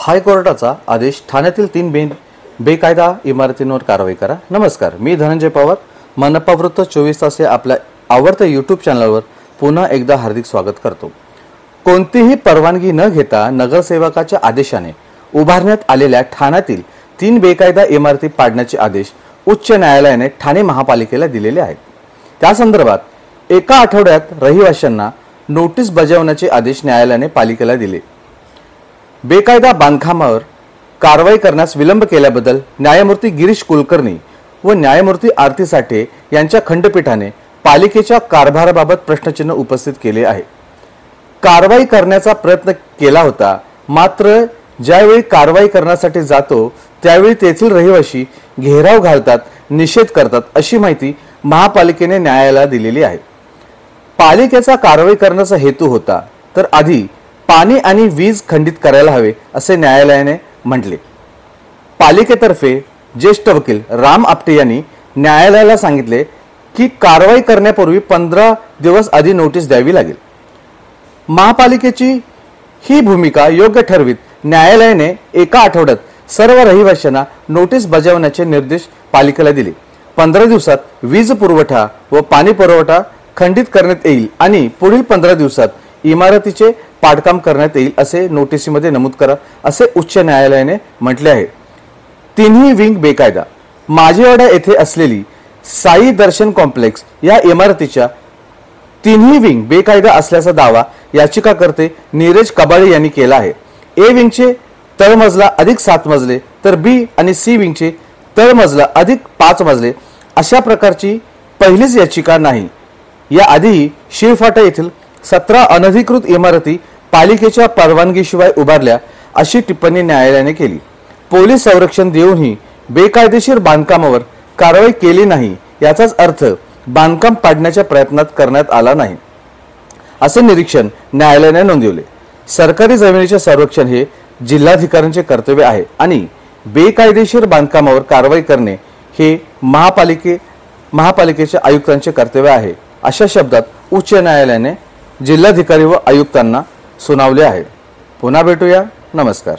हायकोर्टाचा आदेश, ठाण्यातील 3 बेकायदा इमारतींवर कारवाई करा। नमस्कार, मी धनंजय पवार, मनपा वृत्त 24 तास या आपल्या आवडत्या यूट्यूब चॅनलवर पुन्हा एकदा हार्दिक स्वागत करतो। कोणतीही परवानगी न घेता नगरसेवकाच्या आदेशाने उभारण्यात आलेल्या ठाण्यातील 3 बेकायदा इमारती पाडण्याचे आदेश उच्च न्यायालयाने ठाणे महापालिकेला दिलेले आहेत। त्या संदर्भात एका आठवड्यात रहिवाशांना नोटीस बजावण्याचे आदेश न्यायालयाने पालिकेला दिले। बेकायदा बांधकामावर कारवाई करण्यास विलंब केल्याबद्दल न्यायमूर्ती गिरीश कुलकर्णी व न्यायमूर्ती आरती साठे यांच्या खंडपीठाने पालिकेच्या कारभाराबाबत प्रश्नचिन्ह उपस्थित केले आहे। कारवाई करण्याचा प्रयत्न केला होता, मात्र ज्यावेळी कारवाई करण्यासाठी जातो त्यावेळी तेथील रहिवासी घेराव घालतात, निषेध करतात, अशी माहिती महापालिकेने न्यायालयाला दिलेली आहे। पालिकेचा कारवाई करण्याचा हेतू होता तर आधी पाणी आणि वीज खंडित करायला हवे असे न्यायालयाने म्हटले। पालिकेतर्फे ज्येष्ठ वकील राम आपटे यांनी न्यायालयाला सांगितले की कारवाई करण्यापूर्वी 15 दिवस आधी नोटीस द्यावी लागेल। महापालिकेची ही भूमिका योग्य ठरवीत न्यायालयाने एका आठवड्यात सर्व रहिवाशांना नोटीस बजावण्याचे निर्देश पालिकेला दिले। 15 दिवसात वीज पुरवठा व पाणी पुरवठा खंडित करण्यात येईल आणि पुढील 15 दिवसात इमारतीचे पाडकाम करण्यात येईल असे नोटीसमध्ये नमूद करा, असे उच्च न्यायालयाने म्हटले आहे। तिन्ही विंग बेकायदा। माझेवाडा येथे असलेली साई दर्शन कॉम्प्लेक्स या इमारतीच्या तिन्ही विंग बेकायदा असल्याचा दावा याचिकाकर्ते नीरज कबाळे यांनी केला आहे। ए विंगचे तळमजला अधिक 7 मजले तर बी आणि सी विंगचे तळमजला अधिक 5 मजले अशा प्रकारची पहिलीच याचिका नाही। याआधी शिळफाटा येथील 17 अनधिकृत इमारती पालिकेच्या परवानगीशिवाय उभारल्या अशी टिप्पणी न्यायालयाने केली। पोलीस संरक्षण देऊनही बेकायदेशीर बांधकामावर कारवाई केली नाही, याचाच अर्थ बांधकाम पाडण्याच्या प्रयत्नात करण्यात आला नाही, असे निरीक्षण न्यायालयाने नोंदवले। सरकारी जमिनीचे संरक्षण हे जिल्हाधिकाऱ्यांचे कर्तव्य आहे आणि बेकायदेशीर बांधकामावर कारवाई करणे हे महापालिकेच्या आयुक्तांचे कर्तव्य आहे, अशा शब्दात उच्च न्यायालयाने जिल्हाधिकारी व आयुक्तांना सुनावले आहे। पुन्हा भेटूया, नमस्कार।